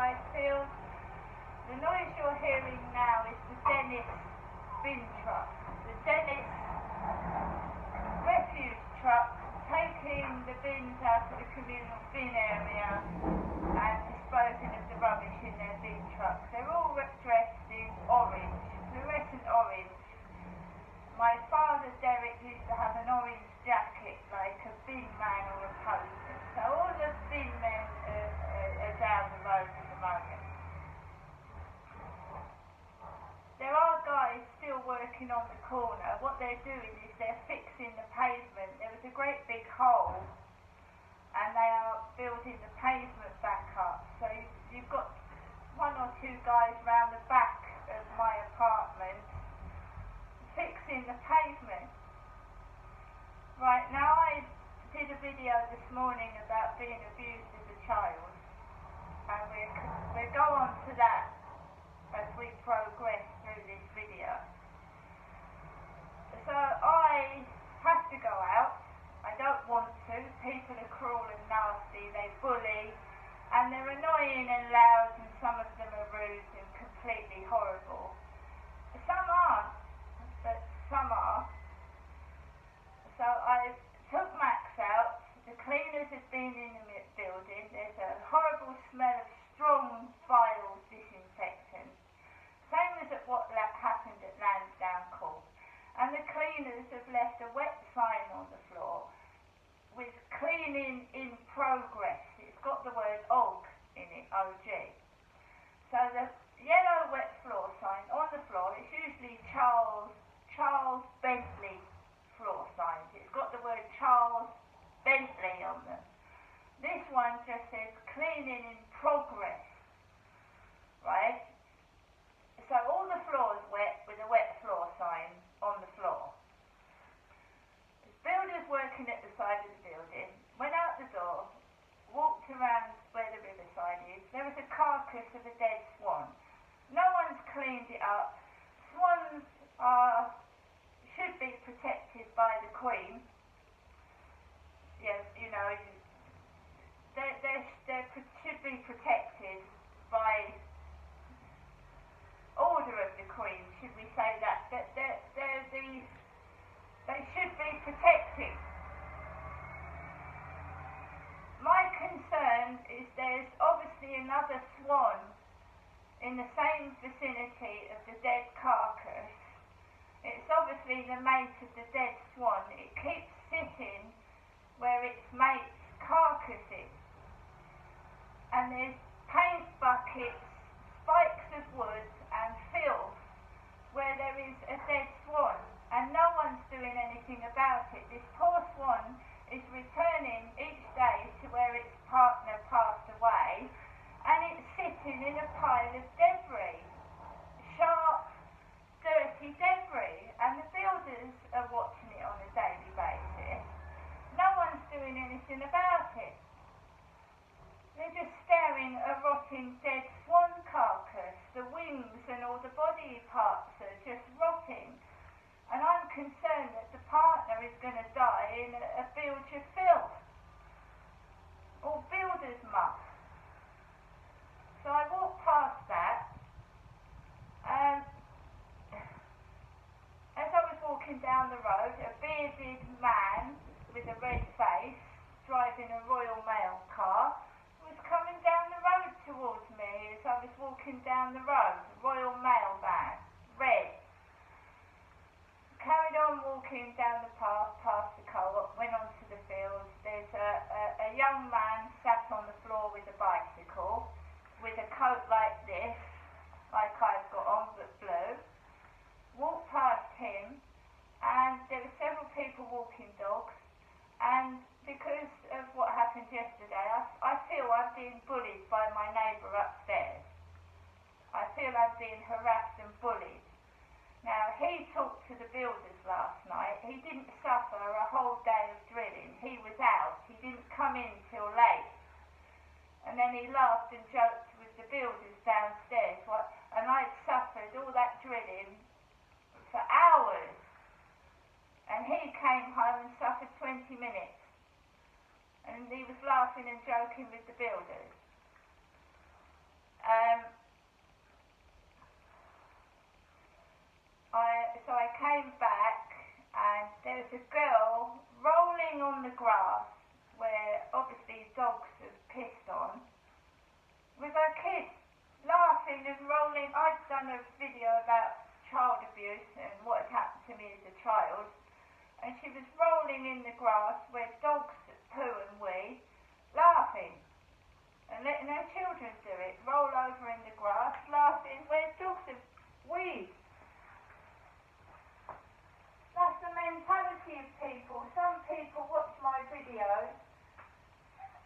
Riverside Field. The noise you're hearing now is the Dennis bin truck. The Dennis refuse truck taking the bins out of the communal bin area and disposing of the rubbish in their bin trucks. They're all dressed in orange, fluorescent orange. My father, Derek, used to have an orange jacket like a bin man or a postman. So all the bin men are down the road at the moment. There are guys still working on the corner. What they're doing is they're fixing the pavement. There was a great big hole and they are building the pavement back up. So you've got one or two guys round the back of my apartment fixing the pavement. Right, now I did a video this morning about being abused as a child, and we'll go on to that as we progress through this video. So I have to go out. I don't want to. People are cruel and nasty, they bully, and they're annoying and loud, and some of them are rude and completely horrible. Some aren't, but some are. So I took Max out. The cleaners had been in the building. There's a horrible smell of strong, vile disinfectant. Same as at what happened at Lansdowne Court. And the cleaners have left a wet sign on the floor with cleaning in progress. It's got the word OG in it, OG. So the yellow wet floor sign on the floor, it's usually Charles Bentley floor signs. It's got the word Charles Bentley on them. This one just says cleaning in progress, right? So all the floor's wet with a wet floor sign on the floor. The builder's working at the side of the building, went out the door, walked around where the riverside is. There was a carcass of a dead swan. No one's cleaned it up. Swans should be protected by the Queen. Yes, you know, they should be protected by order of the Queen, should we say that? They should be protected. My concern is there's obviously another swan in the same vicinity of the dead carcass. It's obviously the mate of the dead swan. It keeps sitting where its mate's carcass is. And there's paint buckets, spikes of wood and filth where there is a dead swan. And no one's doing anything about it. This poor swan is returning each day to where its partner passed away, and it's sitting in a pile of debris. Sharp, dirty debris, and the builders are watching it on a daily basis. No one's doing anything about it. They're just staring at a rotting dead swan carcass. The wings and all the body parts are just rotting. And I'm concerned that the partner is going to die in a bilge of filth or builder's muck. So I walked past that, and as I was walking down the road, a bearded man with a red face, driving a Royal Mail car, was coming down the road towards me as I was walking down the road. A Royal Mail van, red. Carried on walking down the path past the co-op, went on to the fields. There's a young man sat on the floor with a bicycle, with a coat like this, like I've got on, but blue. Walked past him, and there were several people walking dogs, and because of what happened yesterday, I feel I'm being bullied by my neighbour upstairs. I feel I'm being harassed and bullied. Now, he talked to the builders last night. He didn't suffer a whole day of drilling. He was out. He didn't come in till late. And then he laughed and joked with the builders downstairs. And I'd suffered all that drilling for hours. And he came home and suffered 20 minutes. And he was laughing and joking with the builders. Um, so I came back and there was a girl rolling on the grass where obviously dogs have pissed on with her kids laughing and rolling. I'd done a video about child abuse and what had happened to me as a child, and she was rolling in the grass where dogs poo and wee, laughing and letting her children do it, roll over in the grass laughing where dogs have weed. That's the mentality of people. Some people watch my videos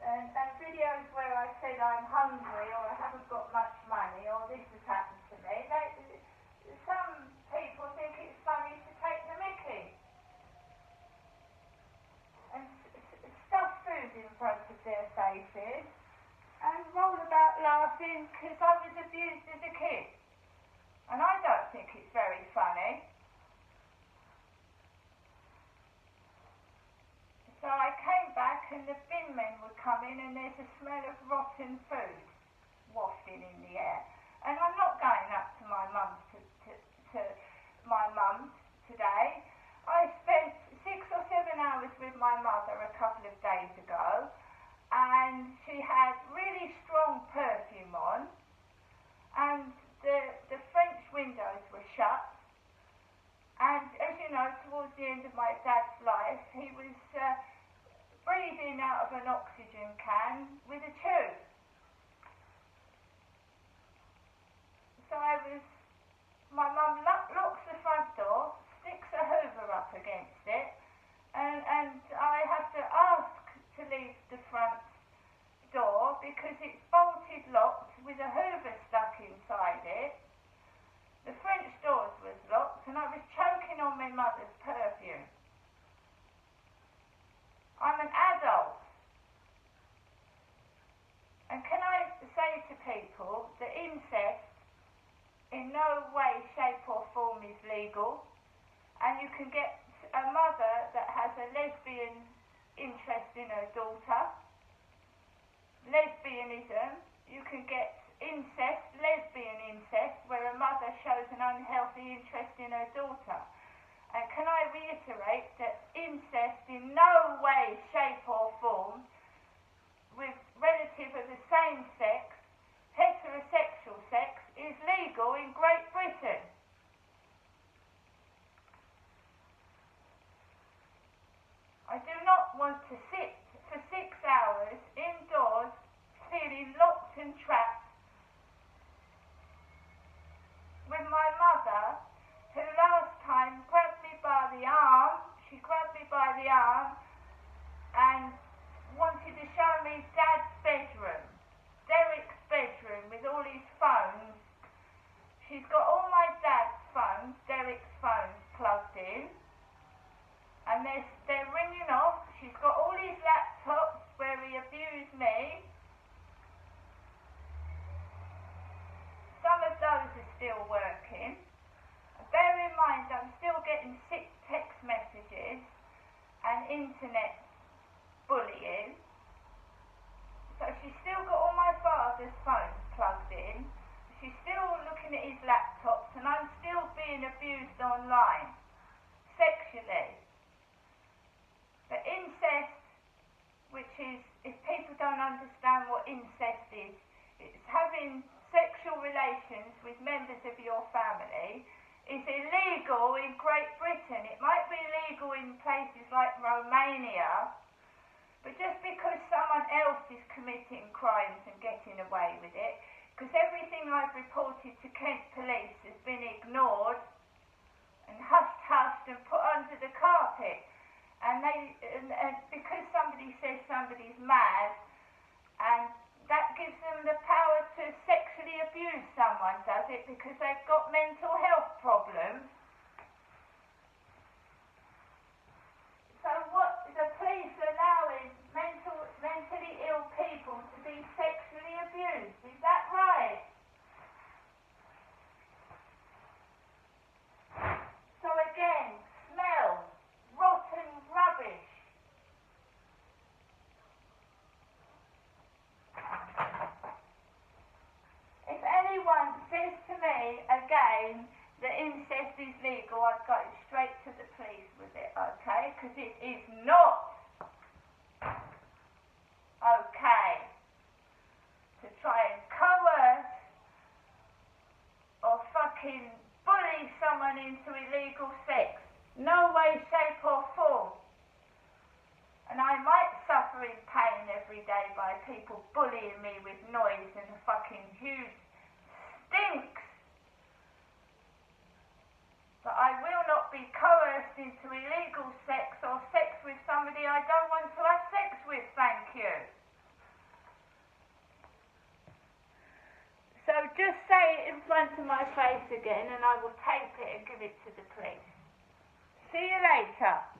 and videos where I said I'm hungry or I haven't got much money or this has happened to me. Some people think it's funny to take the mickey and stuff food in front of their faces and roll about laughing because I was abused as a kid. And I don't think it's very funny. So I came back and the bin men would come in and there's a smell of rotten food wafting in the air. And I'm not going up to my mum's today. I spent 6 or 7 hours with my mother a couple of days ago and she had really strong perfume on and the French windows were shut. And as you know, towards the end of my dad's life, he was breathing out of an oxygen can with a tube. So my mum locks the front door, sticks a hoover up against it, and I have to ask to leave the front door because it's bolted locked with a hoover stuck inside it. The French doors was locked and I was choking on my mother's perfume. I'm an adult. And can I say to people that incest in no way, shape or form is legal, and you can get a mother that has a lesbian interest in her daughter, lesbianism, you can get incest, lesbian incest, where a mother shows an unhealthy interest in her daughter. And can I reiterate that incest in no way, shape or form with relative of the same sex, heterosexual sex, is legal in Great Britain. I do not want to sit for 6 hours indoors feeling locked and trapped with my mother, who last time grabbed me by the arm. She grabbed me by the arm and wanted to show me Dad's bedroom, Derek's bedroom with all his phones. She's got all my dad's phones, Derek's phones, plugged in, and they're ringing off. She's got all his laptops where he abused me. Some of those are still working. Bear in mind, I'm still getting 6 text messages and internet bullying. So she's still got all my father's phones plugged in. She's still looking at his laptops, and I'm still being abused online, sexually. But incest, which is, if people don't understand what incest is, it's having sexual relations with members of your family, is illegal in Great Britain. It might be illegal in places like Romania, but just because someone else is committing crimes and getting away with it, because everything I've reported to Kent Police has been ignored and hushed and put under the carpet, and because somebody says somebody's mad, and that gives them the power to sexually abuse someone, does it? Because they've got mental health problems. So what the police allowing mentally ill people to be sexually abused, is that right? So again, smell, rotten rubbish. saying that incest is legal, I'd go straight to the police with it, okay? Because it is not okay to try and coerce or fucking bully someone into illegal sex. No way, shape or form. And I might suffer in pain every day by people bullying me with noise and the fucking huge stinks. But I will not be coerced into illegal sex or sex with somebody I don't want to have sex with, thank you. So just say it in front of my face again and I will tape it and give it to the police. See you later.